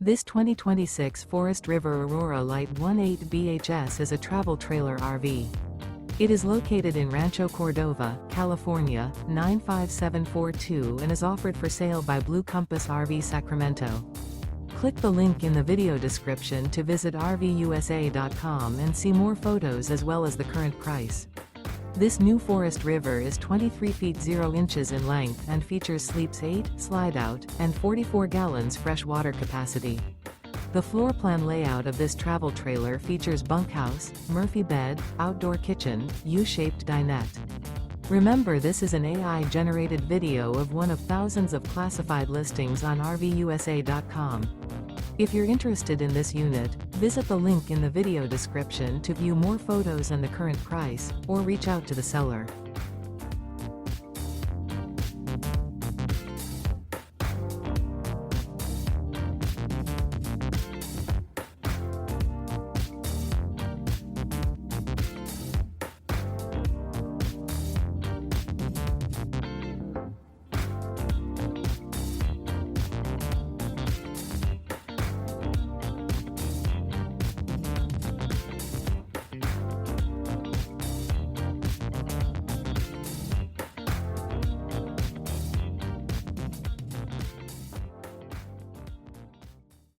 This 2026 Forest River Aurora Light 18 BHS is a travel trailer RV. It is located in Rancho Cordova, California, 95742 and is offered for sale by Blue Compass RV Sacramento. Click the link in the video description to visit RVUSA.com and see more photos as well as the current price. This new Forest River is 23 feet 0 inches in length and features sleeps 8, slide-out, and 44 gallons fresh water capacity. The floor plan layout of this travel trailer features bunkhouse, Murphy bed, outdoor kitchen, U-shaped dinette. Remember, this is an AI-generated video of one of thousands of classified listings on RVUSA.com. If you're interested in this unit, visit the link in the video description to view more photos and the current price, or reach out to the seller.